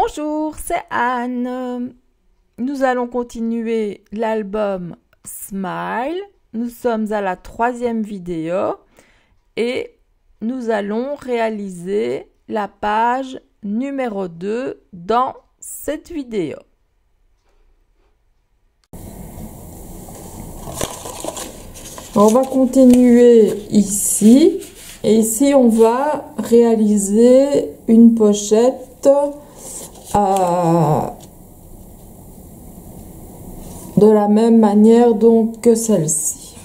Bonjour, c'est Anne. Nous allons continuer l'album Smile. Nous sommes à la 3e vidéo et nous allons réaliser la page numéro 2 dans cette vidéo. On va continuer ici et ici on va réaliser une pochette de la même manière donc que celle-ci.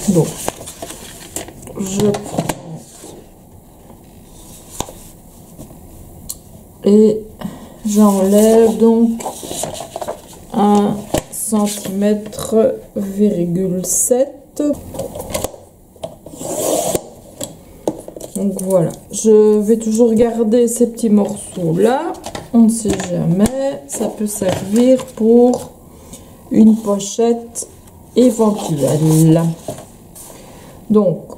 Donc je prends et j'enlève donc 1,7 cm. Donc voilà, je vais toujours garder ces petits morceaux là, on ne sait jamais, ça peut servir pour une pochette éventuelle. Donc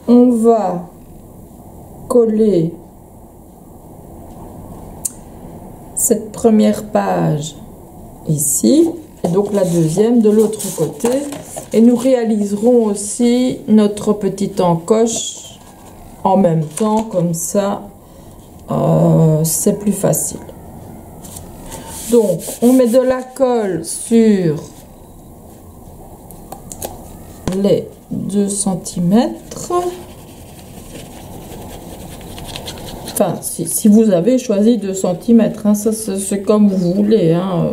on va coller cette première page ici et donc la deuxième de l'autre côté, et nous réaliserons aussi notre petite encoche en même temps, comme ça c'est plus facile. Donc on met de la colle sur les 2 cm. Enfin, si vous avez choisi 2 cm, hein, ça c'est comme vous voulez, hein.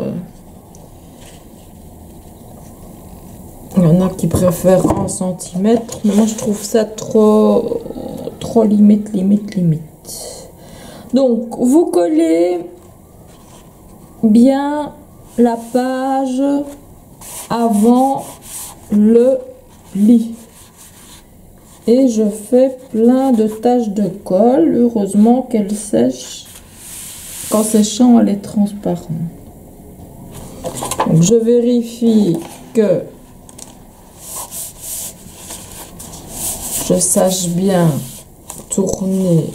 Il y en a qui préfèrent 1 cm, mais moi je trouve ça trop limite. Donc vous collez bien la page avant le pli. Et je fais plein de taches de colle. Heureusement qu'elle sèche. Qu'en séchant, elle est transparente. Donc je vérifie que je sache bien tourner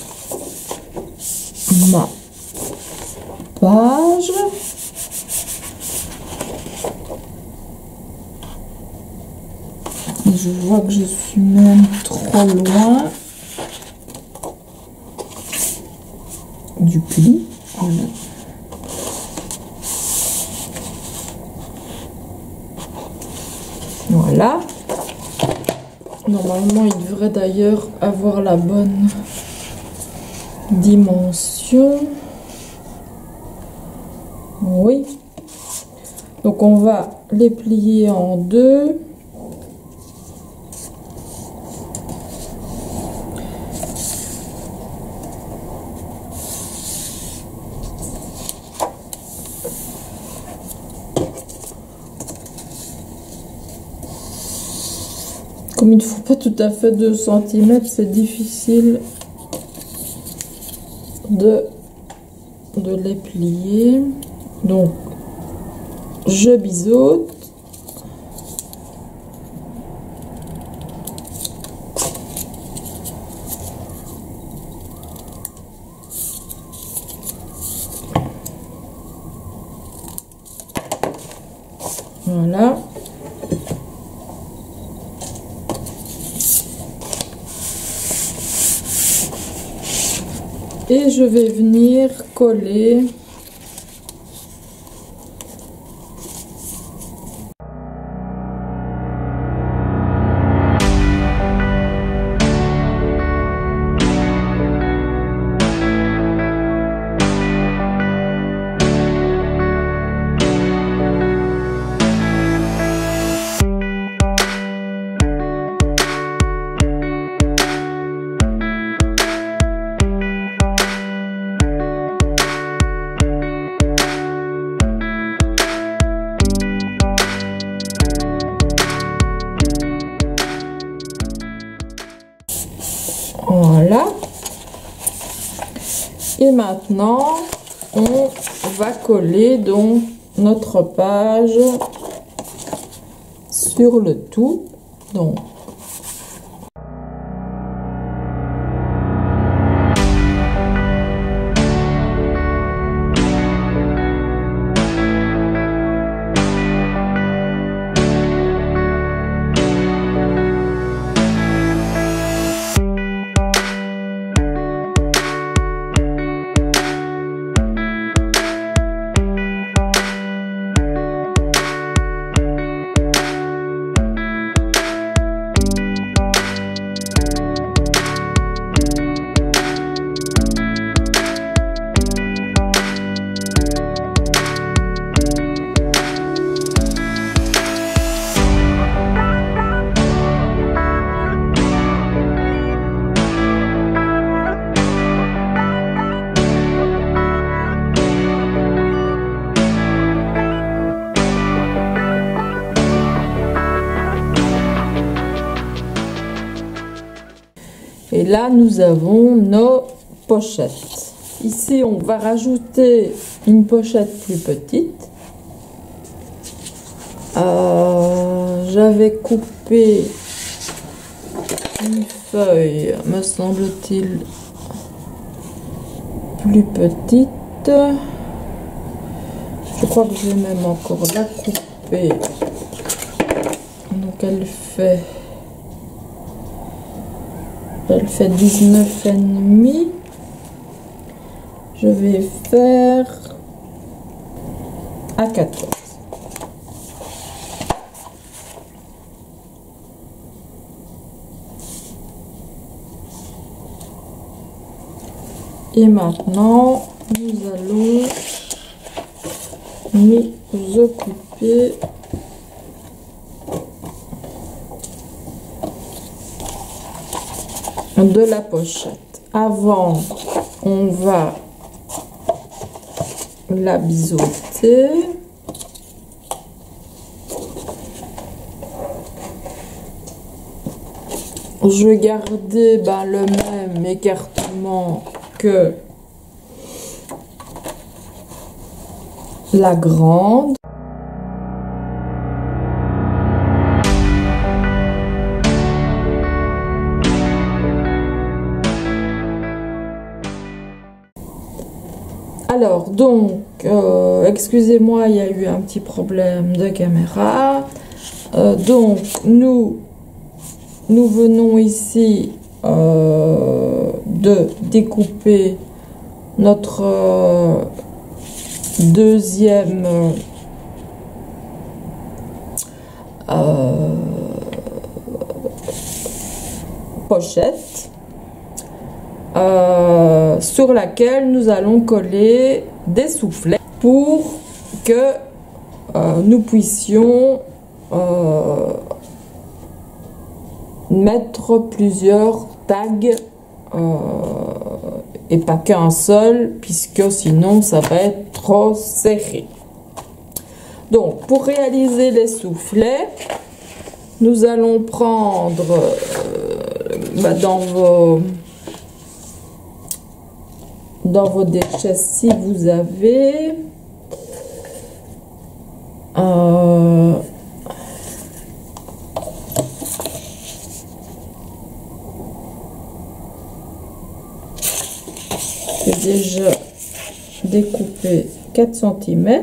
ma page. Et je vois que je suis même trop loin du pli. Voilà. Normalement, il devrait d'ailleurs avoir la bonne dimension. Oui. Donc, on va les plier en deux. Comme il ne faut pas tout à fait 2 cm, c'est difficile de les plier. Donc, je biseaute. Voilà. Et je vais venir coller voilà. Et maintenant on va coller donc notre page sur le tout. Donc Et là, nous avons nos pochettes. Ici, on va rajouter une pochette plus petite. J'avais coupé une feuille, me semble-t-il, plus petite. Je crois que je vais même encore la couper. Donc elle fait 19,5. Je vais faire à 14. Et maintenant, nous allons nous occuper de la pochette. Avant, on va la biseauter. Je vais garder le même écartement que la grande. Alors, donc, excusez-moi, il y a eu un petit problème de caméra. Donc, nous venons ici de découper notre deuxième pochette sur laquelle nous allons coller des soufflets pour que nous puissions mettre plusieurs tags et pas qu'un seul, puisque sinon ça va être trop serré. Donc pour réaliser les soufflets, nous allons prendre dans vos déchets, si vous avez j'ai déjà découpé 4 cm.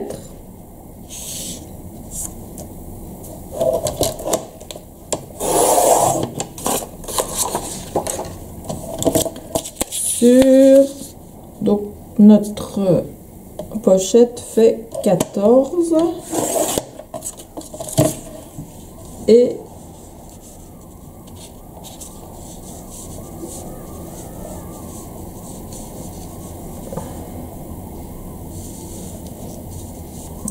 Donc notre pochette fait 14 et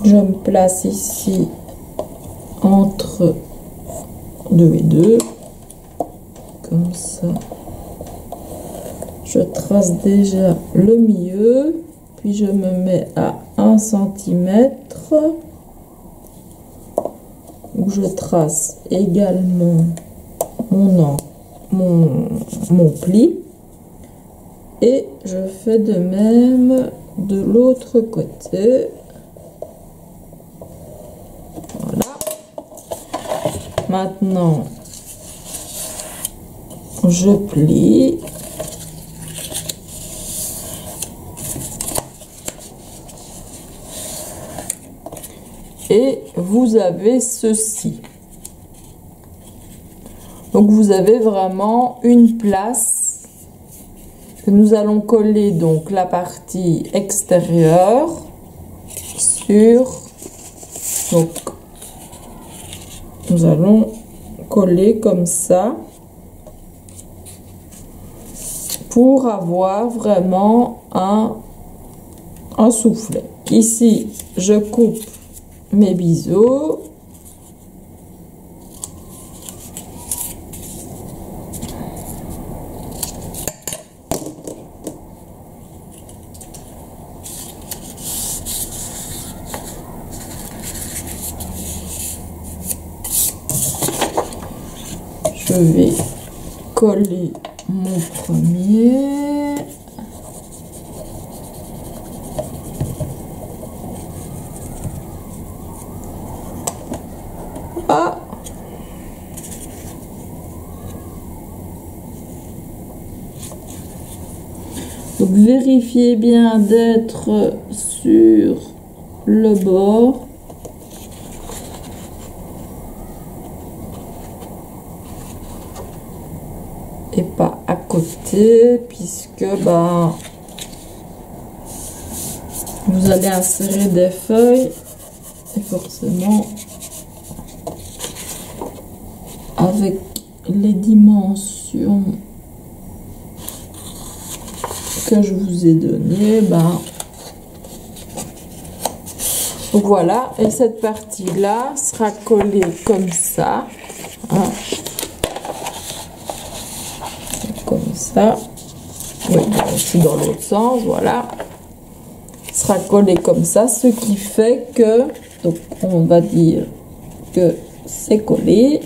je me place ici entre 2 et 2 comme ça. Je trace déjà le milieu, puis je me mets à 1 cm où je trace également mon pli et je fais de même de l'autre côté. Voilà. Maintenant, je plie. Et vous avez ceci. Donc vous avez vraiment une place que nous allons coller donc la partie extérieure sur. Donc nous allons coller comme ça pour avoir vraiment un soufflet. Ici je coupe mes biseaux. Je vais coller mon premier. Ah! Donc vérifiez bien d'être sur le bord. Et pas à côté, puisque ben, vous allez insérer des feuilles et forcément avec les dimensions que je vous ai données, ben voilà. Et cette partie là sera collée comme ça, hein. Comme ça, oui, c'est dans l'autre sens, voilà, sera collé comme ça, ce qui fait que, donc on va dire que c'est collé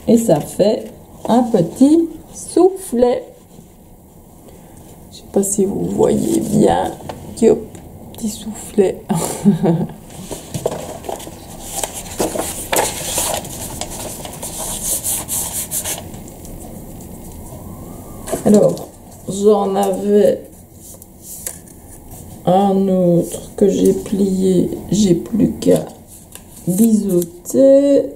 et ça fait un petit soufflet. Je sais pas si vous voyez bien, petit soufflet. Alors, j'en avais un autre que j'ai plié, j'ai plus qu'à biseauter.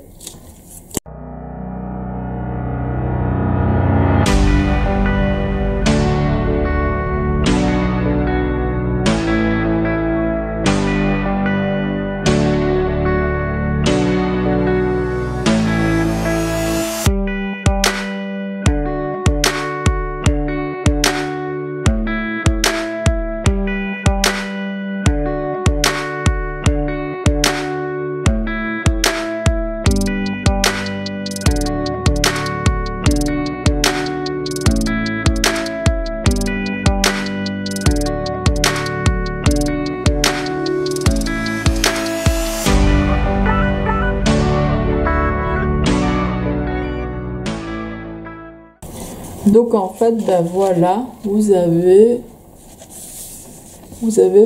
Donc en fait, ben voilà, vous avez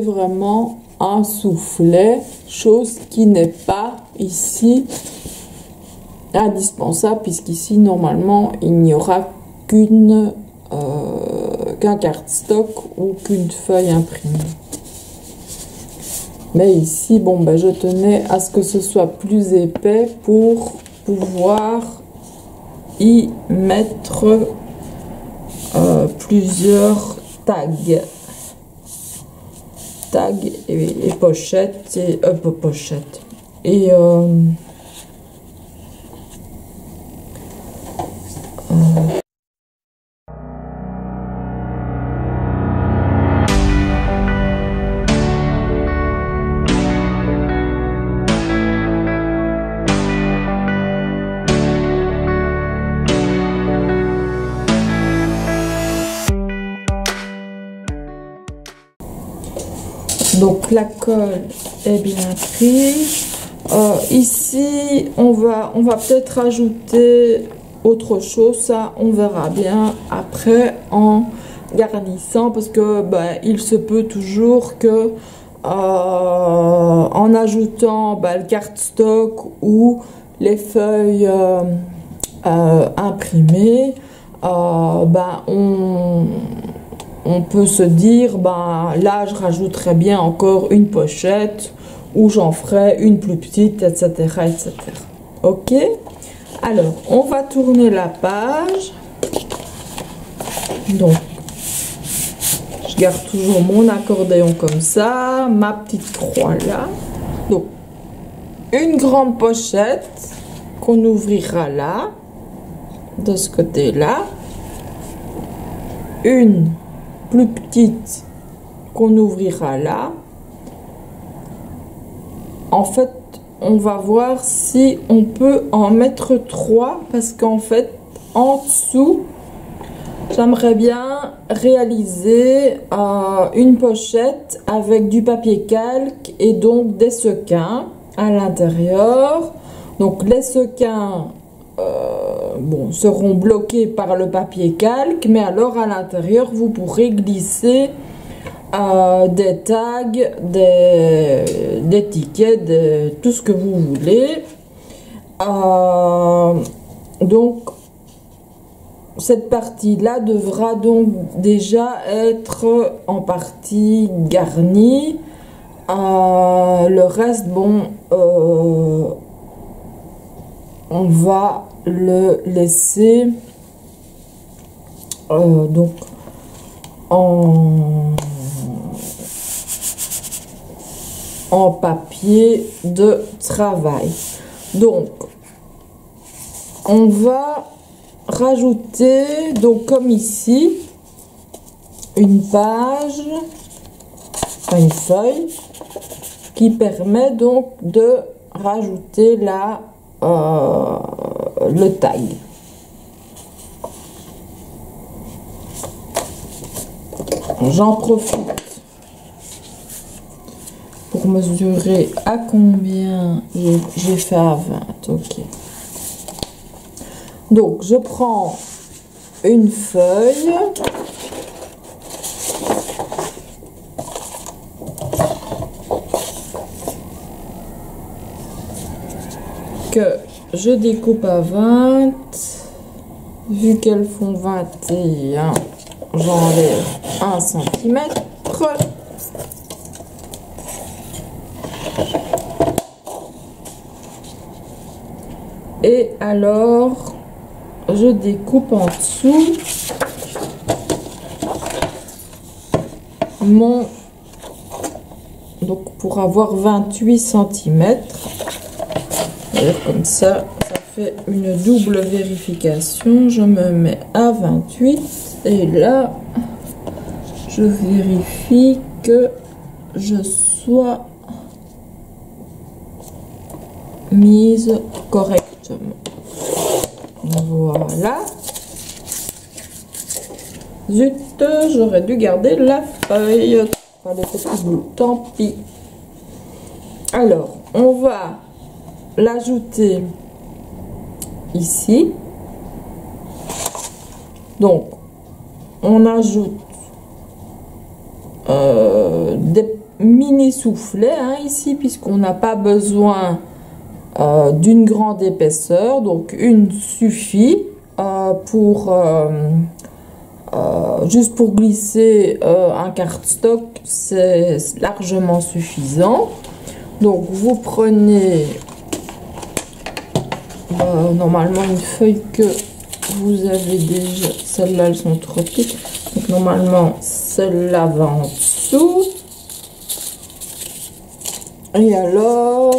vraiment un soufflet, chose qui n'est pas ici indispensable, puisqu'ici normalement il n'y aura qu'un cardstock ou qu'une feuille imprimée. Mais ici, bon, ben, je tenais à ce que ce soit plus épais pour pouvoir y mettre plusieurs tags et pochettes et pochettes et donc la colle est bien prise. Ici on va peut-être rajouter autre chose, ça on verra bien après en garnissant, parce que ben, il se peut toujours que en ajoutant ben, le cardstock ou les feuilles imprimées, ben, on peut se dire, ben là je rajouterais bien encore une pochette ou j'en ferai une plus petite, etc., etc. Ok, alors on va tourner la page. Donc je garde toujours mon accordéon comme ça, ma petite croix là. Donc une grande pochette qu'on ouvrira là, de ce côté là, une plus petite qu'on ouvrira là. En fait, on va voir si on peut en mettre 3, parce qu'en fait, en dessous, j'aimerais bien réaliser une pochette avec du papier calque et donc des sequins à l'intérieur. Donc les sequins, bon, seront bloqués par le papier calque, mais alors à l'intérieur, vous pourrez glisser des tags, des tickets, tout ce que vous voulez. Donc, cette partie-là devra donc déjà être en partie garnie. Le reste, bon, on va le laisser donc en papier de travail. Donc, on va rajouter, donc comme ici, une page, une feuille qui permet donc de rajouter là le tag. J'en profite pour mesurer à combien j'ai fait à 20. Ok. Donc, je prends une feuille. Que je découpe à 20. Vu qu'elles font 21, j'enlève 1 cm. Et alors, je découpe en dessous mon, donc pour avoir 28 cm. Comme ça fait une double vérification. Je me mets à 28 et là je vérifie que je sois mise correctement. Voilà. Zut, j'aurais dû garder la feuille. Pas le petit bout, tant pis. Alors, on va l'ajouter ici. Donc, on ajoute des mini soufflets ici, puisqu'on n'a pas besoin d'une grande épaisseur, donc une suffit pour juste pour glisser un cardstock, c'est largement suffisant. Donc vous prenez normalement une feuille que vous avez déjà, celles-là elles sont trop petites, donc normalement celle-là va en dessous. Et alors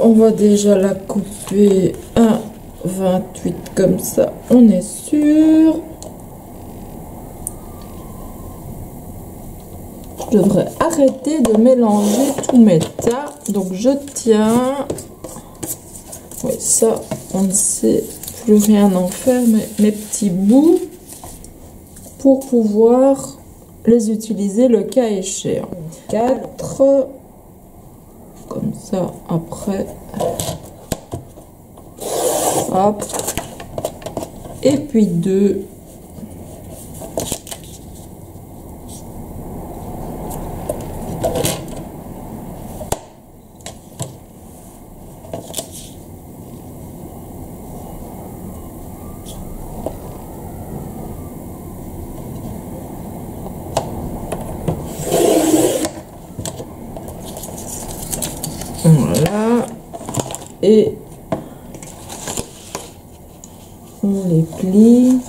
on va déjà la couper à 28 comme ça, on est sûr. Je devrais arrêter de mélanger tous mes tas. Donc je tiens. Oui, ça, on ne sait plus rien en faire, mais mes petits bouts pour pouvoir les utiliser le cas échéant. 4 comme ça après. Hop. Et puis 2. Voilà, et on les plie.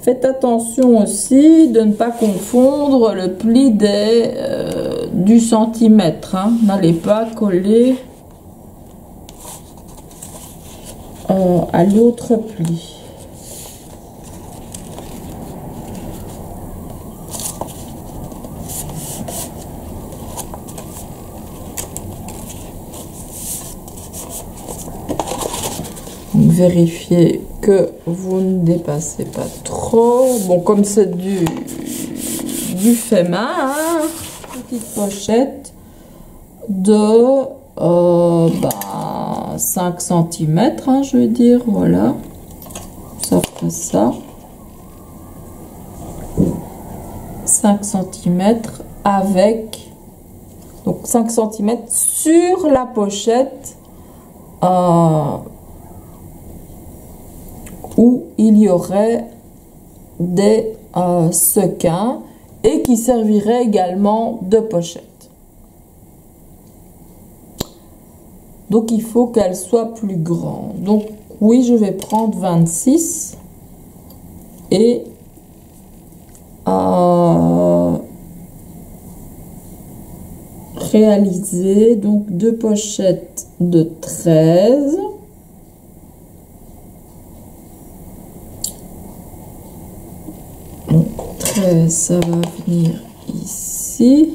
Faites attention aussi de ne pas confondre le pli du centimètre. Hein. N'allez pas coller à l'autre pli. Vérifiez que vous ne dépassez pas trop. Bon, comme c'est du fait main, hein, petite pochette de 5 cm, hein, je veux dire, voilà. Ça fait ça. 5 cm avec, donc 5 cm sur la pochette où il y aurait des sequins et qui servirait également de pochette. Donc il faut qu'elle soit plus grande. Donc oui, je vais prendre 26 et réaliser donc 2 pochettes de 13. Donc 13, ça va venir ici.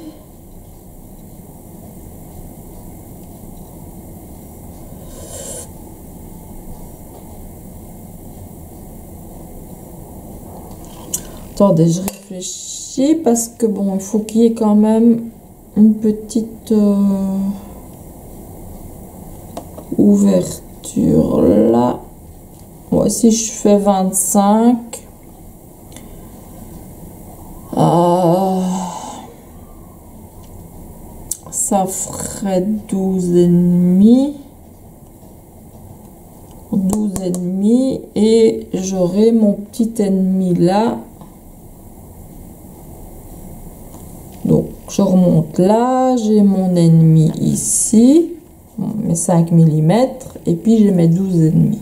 Attendez, je réfléchis parce que bon, il faut qu'il y ait quand même une petite ouverture là. Moi, si je fais 25, ça ferait 12,5. 12,5 et j'aurai mon petit ennemi là. Donc je remonte là, j'ai mon ennemi ici, mes 5 mm et puis j'ai mes 12,5.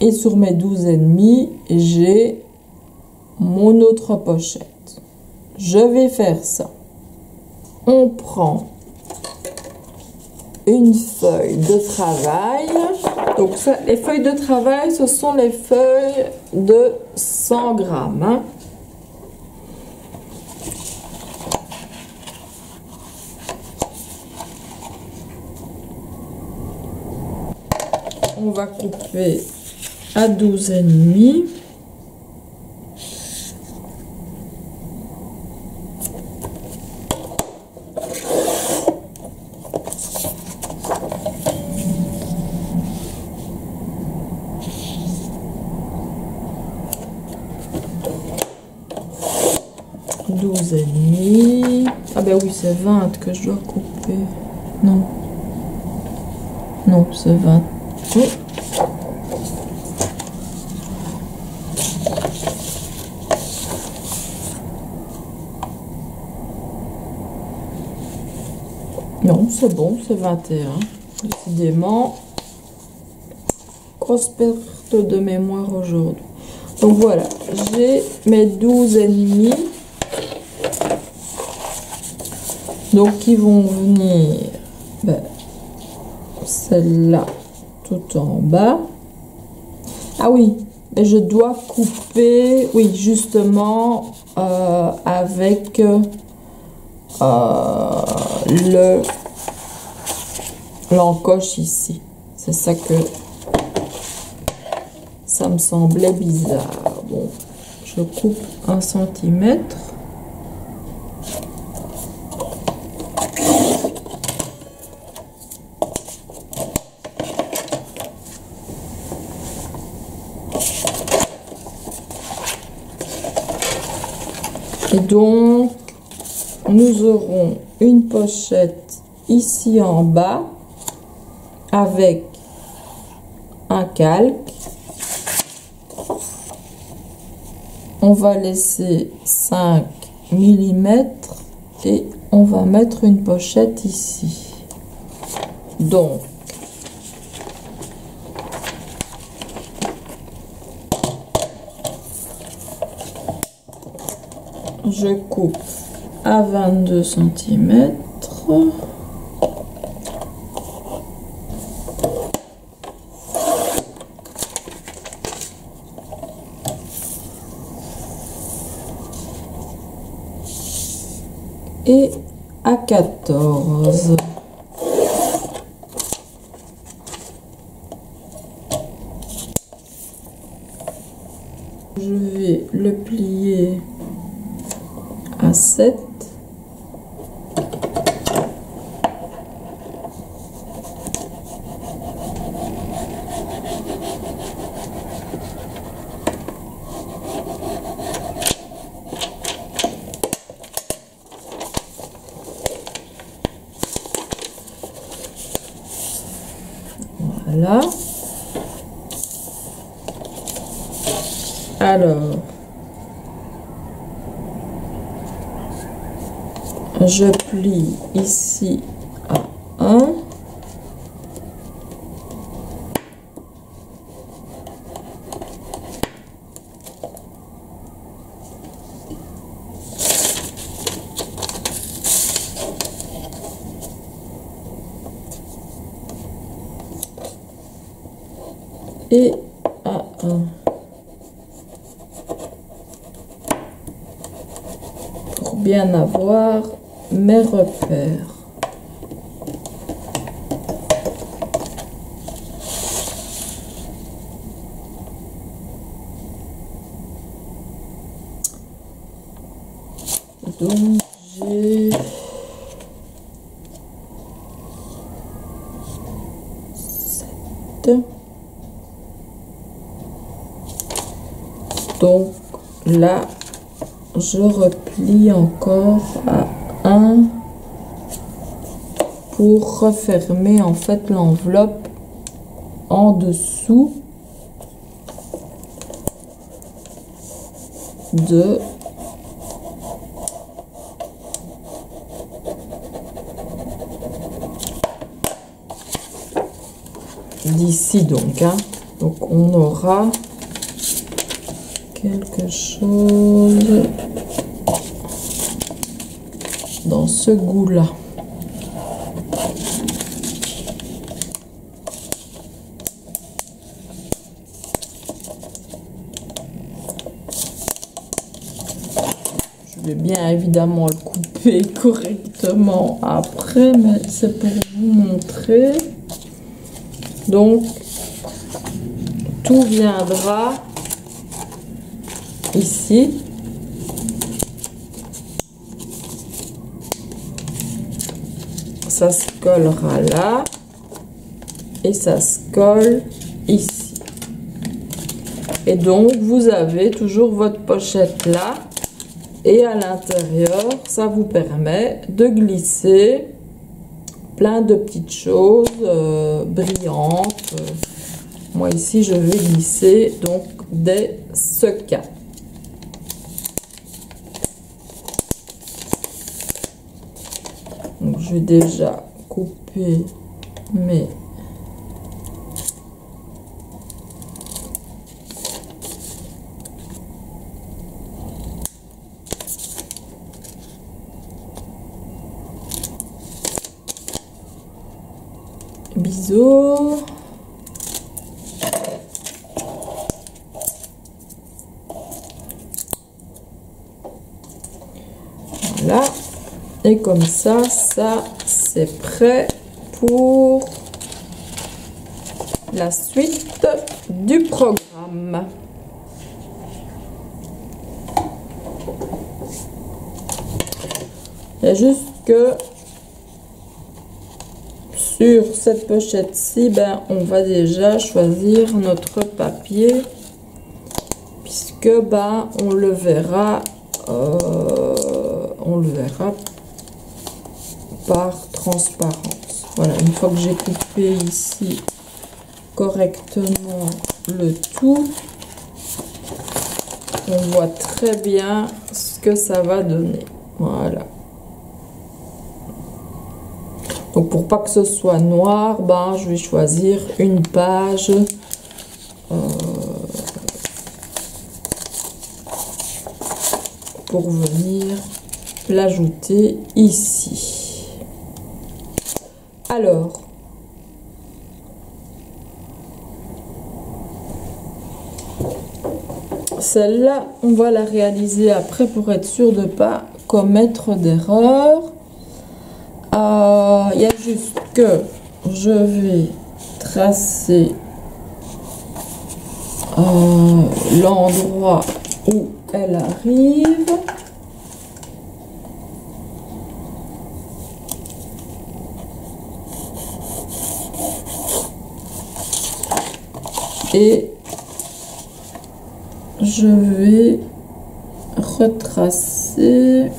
Et sur mes 12,5, j'ai mon autre pochette. Je vais faire ça. On prend une feuille de travail. Donc ça, les feuilles de travail, ce sont les feuilles de 100 grammes. Hein. On va couper à 12,5. Ah ben oui, c'est 20 que je dois couper. Non. Non, c'est 20. Oui. Non, c'est bon, c'est 21. Décidément, grosse perte de mémoire aujourd'hui. Donc voilà, j'ai mes 12,5. Donc ils vont venir, celle-là tout en bas. Ah oui, mais je dois couper, oui, justement avec l'encoche ici. C'est ça que ça me semblait bizarre. Bon, je coupe 1 cm. Et donc, nous aurons une pochette ici en bas avec un calque. On va laisser 5 mm et on va mettre une pochette ici. Donc, je coupe à 22 cm. Et à 14. Je vais le plier à 7. Voilà. Alors, je plie ici à 1. Et à 1. Pour bien avoir mes repères. Donc j'ai 7. Donc là, je replie encore à 1 pour refermer en fait l'enveloppe en dessous de d'ici donc, hein. Donc on aura quelque chose dans ce goût-là. Je vais bien évidemment le couper correctement après, mais c'est pour vous montrer. Donc, tout viendra ici. Ça se collera là. Et ça se colle ici. Et donc, vous avez toujours votre pochette là. Et à l'intérieur, ça vous permet de glisser plein de petites choses brillantes. Moi ici, je vais glisser donc des sequins. Donc je vais déjà couper mes biseaux. Voilà. Et comme ça c'est prêt pour la suite du programme. Il y a juste que sur cette pochette-ci, ben, on va déjà choisir notre papier puisque ben, on le verra par transparence. Voilà, une fois que j'ai coupé ici correctement le tout, on voit très bien ce que ça va donner. Voilà. Donc pour pas que ce soit noir, ben, je vais choisir une page pour venir l'ajouter ici. Alors, celle-là, on va la réaliser après pour être sûr de ne pas commettre d'erreur. Il y a juste que je vais tracer l'endroit où elle arrive. Et je vais retracer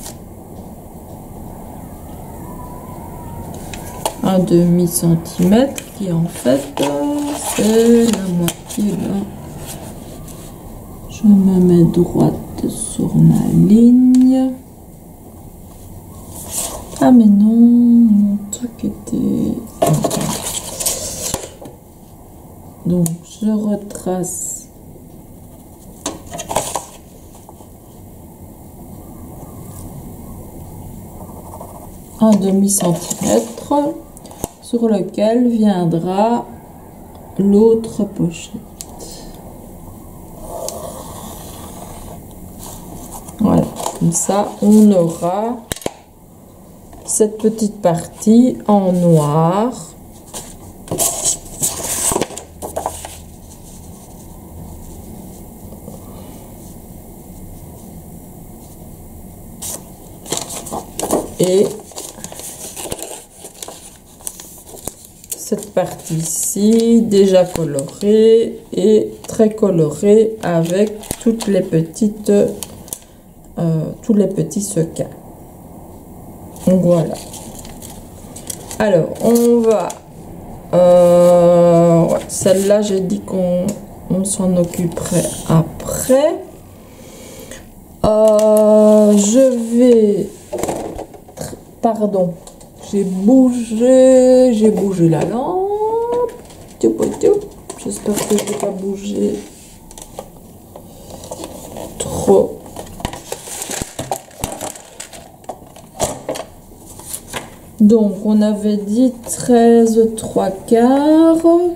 un demi-centimètre qui en fait c'est la moitié là. Je me mets droite sur ma ligne. Ah mais non, mon truc était... Donc je retrace un demi-centimètre sur lequel viendra l'autre pochette. Voilà, comme ça on aura cette petite partie en noir. Et cette partie-ci, déjà colorée et très colorée avec toutes les petites, tous les petits sequins. Donc voilà. Alors, on va... ouais, celle-là, j'ai dit qu'on s'en occuperait après. Je vais... Pardon, j'ai bougé la lampe. J'espère que je n'ai pas bougé trop. Donc, on avait dit 13 3/4.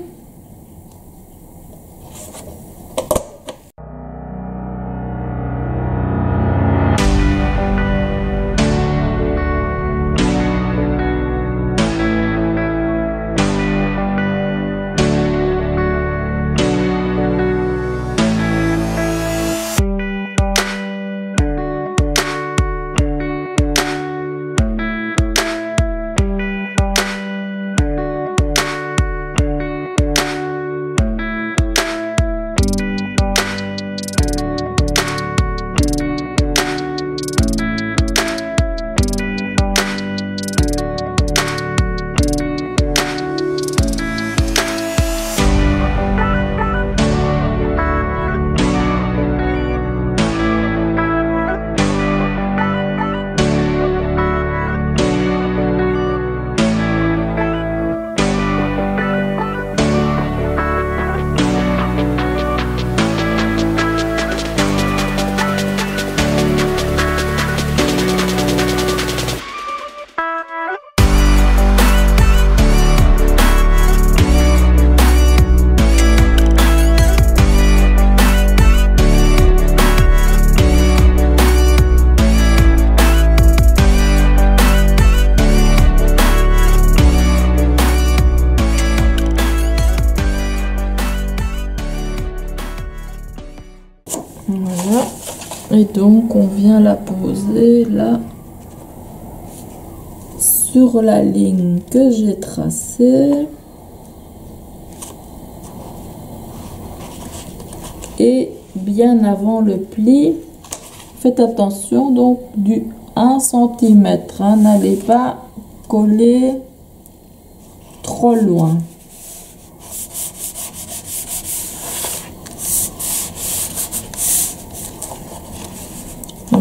Voilà, et donc on vient la poser là sur la ligne que j'ai tracée et bien avant le pli. Faites attention donc du 1 cm, hein, n'allez pas coller trop loin.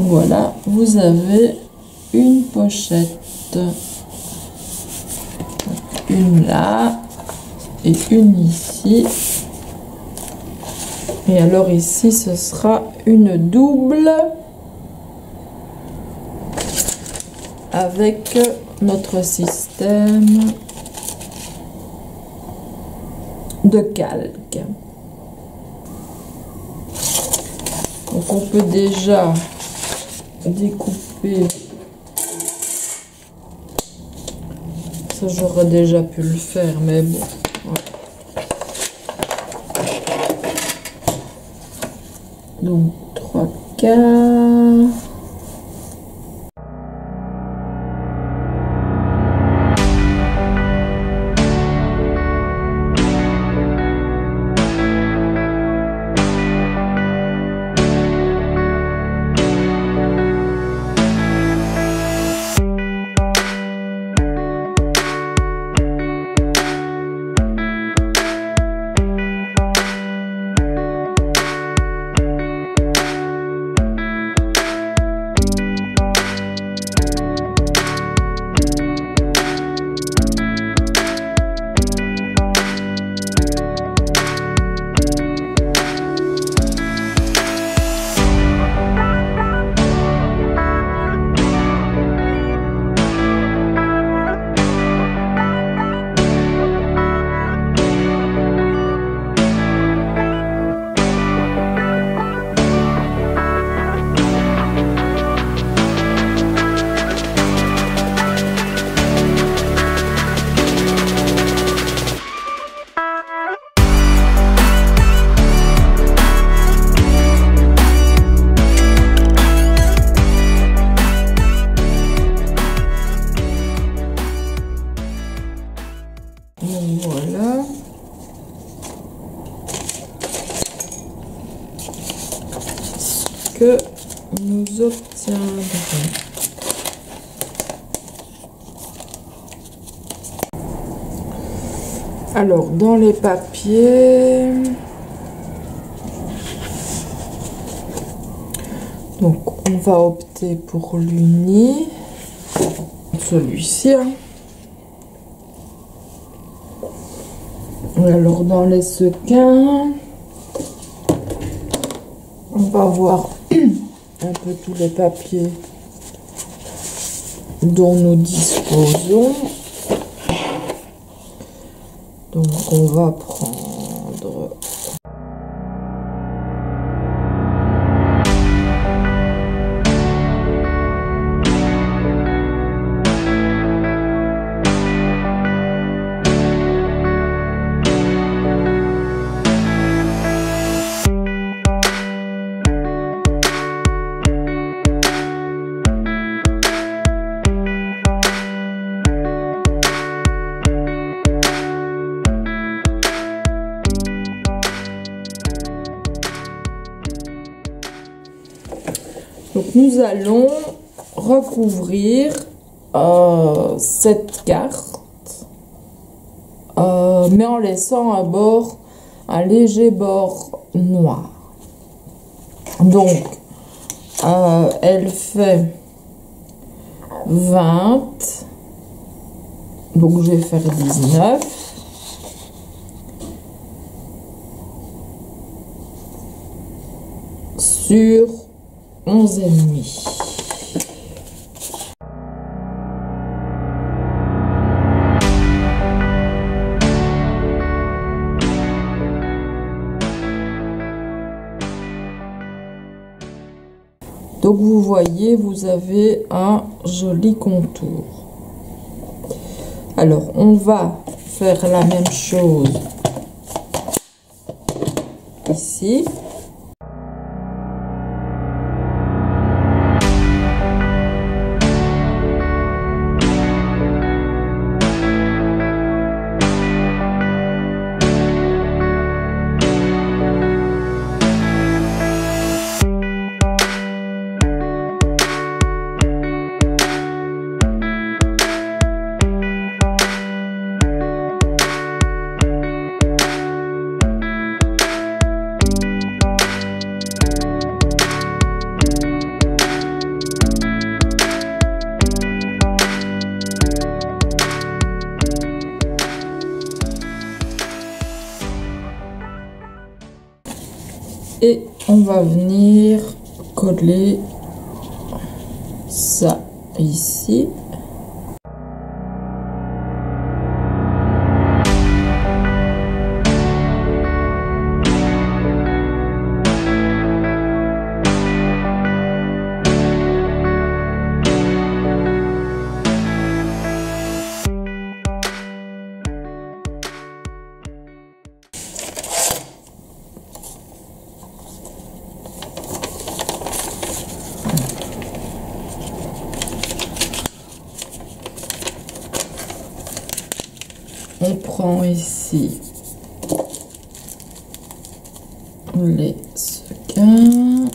Voilà, vous avez une pochette, une là et une ici. Et alors ici, ce sera une double avec notre système de calque. Donc on peut déjà découper. Ça j'aurais déjà pu le faire, mais bon. Voilà. Donc 3/4. Voilà. Ce que nous obtiendrons. Alors, dans les papiers, donc on va opter pour l'uni, celui-ci. Hein. Alors dans les sequins, on va voir un peu tous les papiers dont nous disposons. Donc on va prendre donc nous allons recouvrir cette carte, mais en laissant un léger bord noir. Donc, elle fait 20, donc je vais faire 19. Sur 11,5. Donc vous voyez, vous avez un joli contour. Alors on va faire la même chose ici. Et on va venir coller ça ici. prend ici les sequins.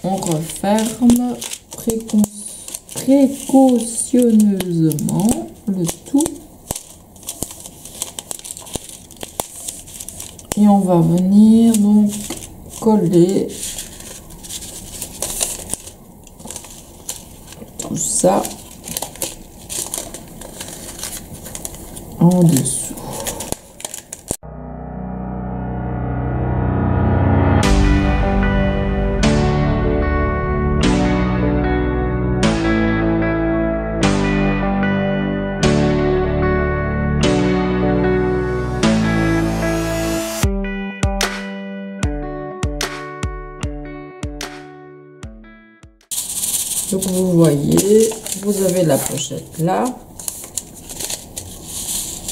On referme précautionneusement le tout et on va venir donc coller tout ça en dessous. Donc vous voyez, vous avez la pochette là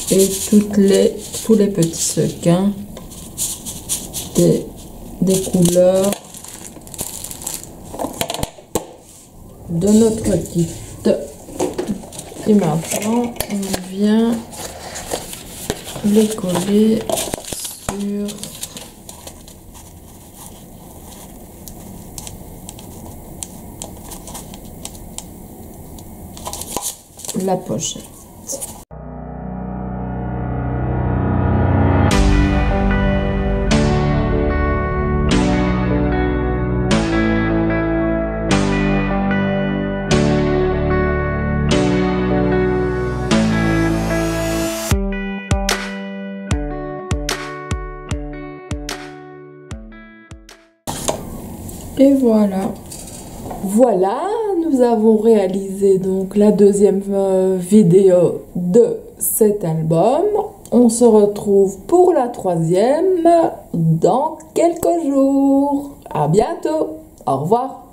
et tous les petits sequins des couleurs de notre kit. Et maintenant on vient les coller sur la pochette. Et voilà. Voilà, nous avons réalisé donc la deuxième vidéo de cet album. On se retrouve pour la troisième dans quelques jours. À bientôt. Au revoir.